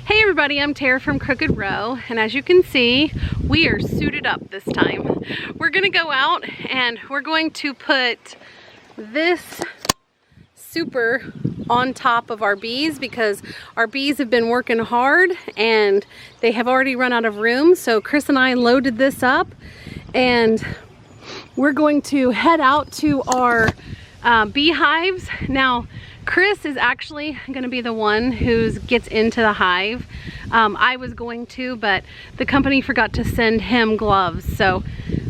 Hey everybody, I'm Tara from Crooked Row, and as you can see, we are suited up this time. We're gonna go out and we're going to put this super on top of our bees because our bees have been working hard and they have already run out of room. So Chris and I loaded this up and we're going to head out to our beehives. Now, Chris is actually going to be the one who gets into the hive. I was going to, but the company forgot to send him gloves. So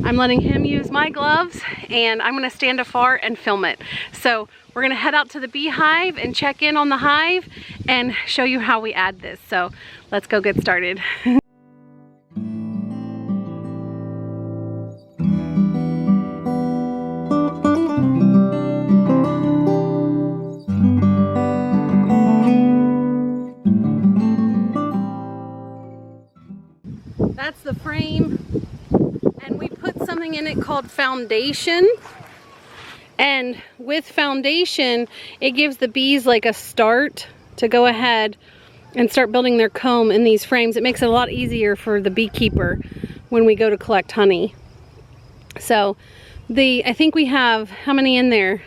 I'm letting him use my gloves and I'm going to stand afar and film it. So we're going to head out to the beehive and check in on the hive and show you how we add this. So let's go get started. That's the frame, and we put something in it called foundation, and with foundation it gives the bees like a start to go ahead and start building their comb in these frames. It makes it a lot easier for the beekeeper when we go to collect honey. So I think we have, how many in there?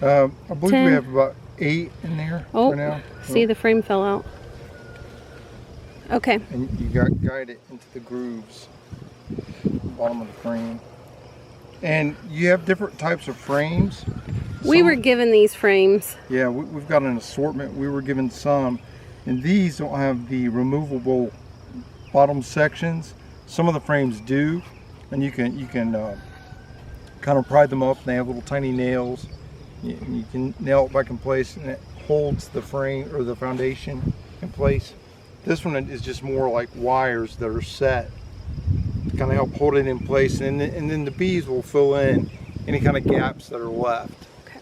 I believe 10. we have about 8 in there for now. See, the frame fell out. Okay. And you got guide it into the grooves, bottom of the frame. And you have different types of frames. We were given these frames. Yeah, we've got an assortment. We were given some, and these don't have the removable bottom sections. Some of the frames do, and you can kind of pry them up. They have little tiny nails. You can nail it back in place, and it holds the frame or the foundation in place. This one is just more like wires that are set to kind of help hold it in place, and then the bees will fill in any kind of gaps that are left. Okay.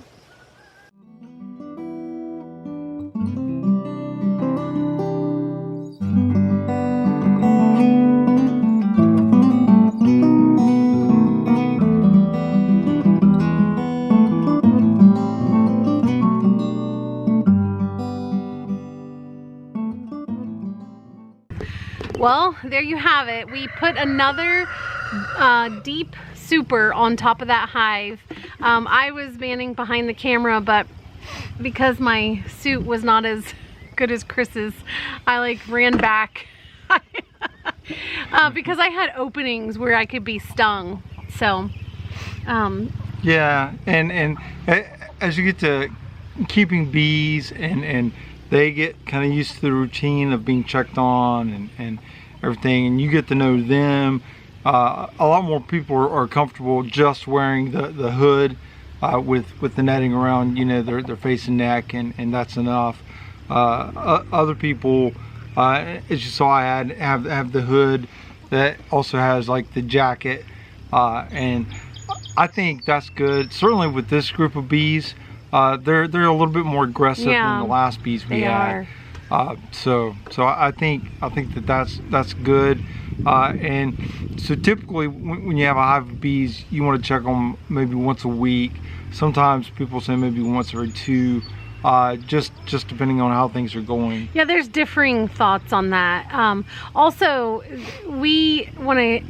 Well, there you have it. We put another deep super on top of that hive. I was manning behind the camera, but because my suit was not as good as Chris's, I like ran back because I had openings where I could be stung. So yeah, and as you get to keeping bees and they get kind of used to the routine of being checked on and everything, and you get to know them. A lot more people are comfortable just wearing the hood with the netting around, you know, their face and neck, and that's enough. Other people, as you saw, I have the hood that also has like the jacket, and I think that's good. Certainly with this group of bees. They're a little bit more aggressive than the last bees we had. So I think that's good. And so typically when you have a hive of bees, you want to check them maybe once a week. Sometimes people say maybe once every 2, just depending on how things are going. yeah, there's differing thoughts on that. Also, we want to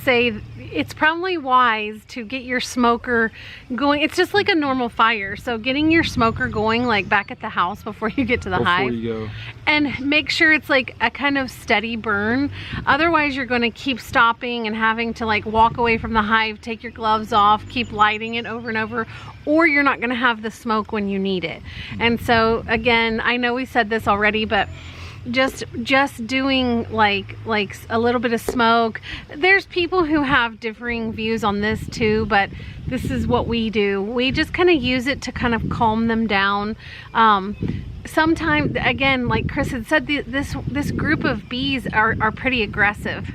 say it's probably wise to get your smoker going. It's just like a normal fire, so getting your smoker going like back at the house before you get to the hive, you go. And make sure it's like a kind of steady burn. Otherwise you're going to keep stopping and having to like walk away from the hive, take your gloves off, keep lighting it over and over, or you're not going to have the smoke when you need it. And so again, I know we said this already, but just doing like a little bit of smoke. There's people who have differing views on this too, but this is what we do. We just kind of use it to kind of calm them down. Sometimes, again, like Chris had said, this group of bees are pretty aggressive.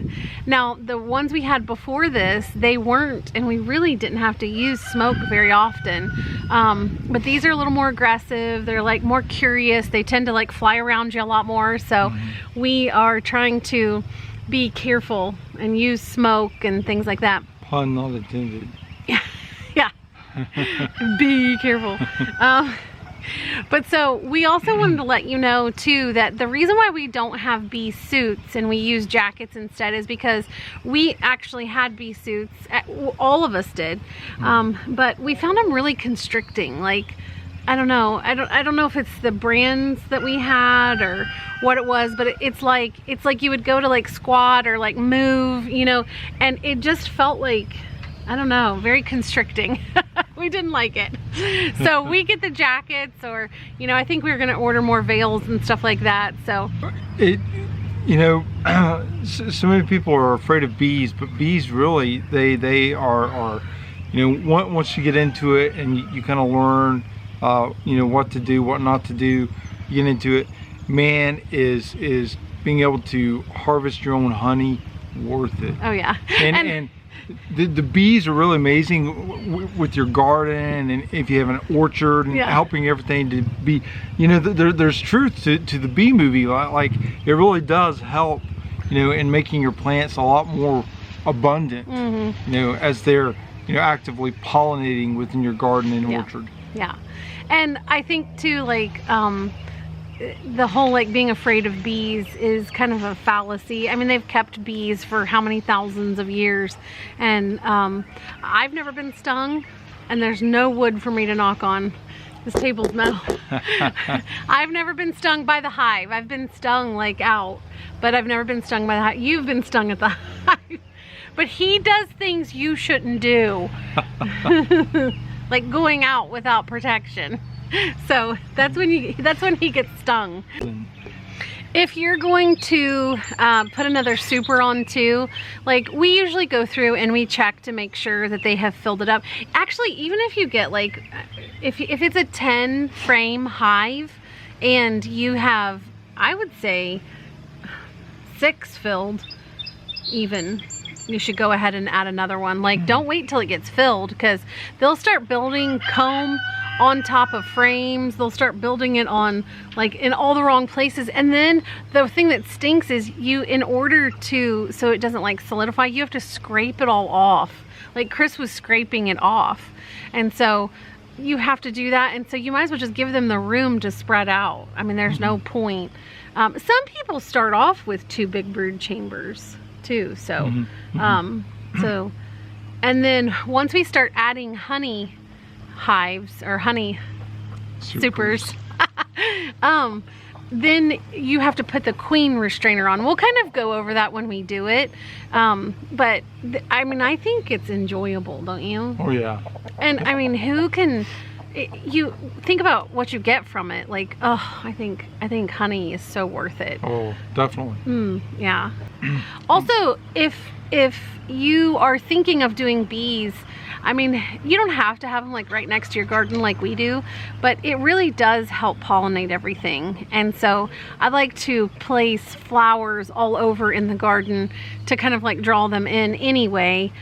Now, the ones we had before this, they weren't, and we really didn't have to use smoke very often. But these are a little more aggressive. They're like more curious. They tend to like fly around you a lot more. So we are trying to be careful and use smoke and things like that. Pun not intended. Yeah. Be careful. But so we also wanted to let you know too that the reason why we don't have bee suits and we use jackets instead is because we actually had bee suits. All of us did, but we found them really constricting. Like, I don't know. I don't know if it's the brands that we had or what it was, but it's like you would go to like squat or like move, you know, and it just felt like, I don't know, very constricting. We didn't like it. So we get the jackets, or, you know, I think we were gonna order more veils and stuff like that. So you know, so many people are afraid of bees, but bees really, they are, you know, once you get into it and you kind of learn, you know, what to do, what not to do, you get into it, man, is being able to harvest your own honey worth it. Oh yeah. And the bees are really amazing with your garden, and if you have an orchard, and helping everything to be, you know, there's truth to the bee movie. Like, it really does help, you know, in making your plants a lot more abundant, you know, as they're, you know, actively pollinating within your garden and orchard. Yeah. And I think too, like, the whole like being afraid of bees is kind of a fallacy. I mean, they've kept bees for how many thousands of years, and I've never been stung, and there's no wood for me to knock on. This table's metal. I've never been stung by the hive. I've been stung like out, but I've never been stung by the hive. You've been stung at the hive. But he does things you shouldn't do. Like going out without protection. So that's when he gets stung. If you're going to put another super on too, like, we usually go through and we check to make sure that they have filled it up. Actually, even if you get like, if it's a 10 frame hive and you have, I would say 6 filled even, you should go ahead and add another one. Like, don't wait till it gets filled, because they'll start building comb on top of frames. They'll start building it on, like, in all the wrong places. And then the thing that stinks is in order to, so it doesn't like solidify, you have to scrape it all off. Like Chris was scraping it off. And so you have to do that. And so you might as well just give them the room to spread out. I mean, there's no point. Some people start off with 2 big brood chambers too. So, and then once we start adding honey hives or honey supers, then you have to put the queen restrainer on. We'll kind of go over that when we do it, but I mean, I think it's enjoyable, don't you? Oh yeah. And I mean, who can, you think about what you get from it, like, oh, I think honey is so worth it. Oh, definitely. Yeah. Also, if you are thinking of doing bees, I mean, you don't have to have them like right next to your garden like we do, but it really does help pollinate everything. And so I like to place flowers all over in the garden to kind of like draw them in anyway.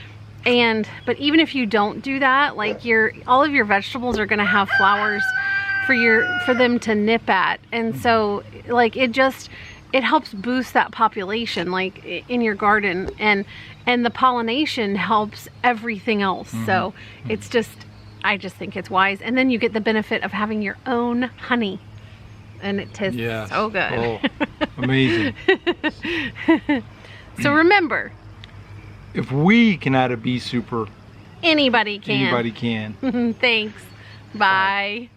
But even if you don't do that, like, all of your vegetables are gonna have flowers for them to nip at. And so, like, it helps boost that population, like, in your garden, and the pollination helps everything else. So it's just, I just think it's wise. And then you get the benefit of having your own honey, and it tastes so good. Oh, amazing. So remember, if we can add a bee super, anybody can. Anybody can. Thanks. Bye.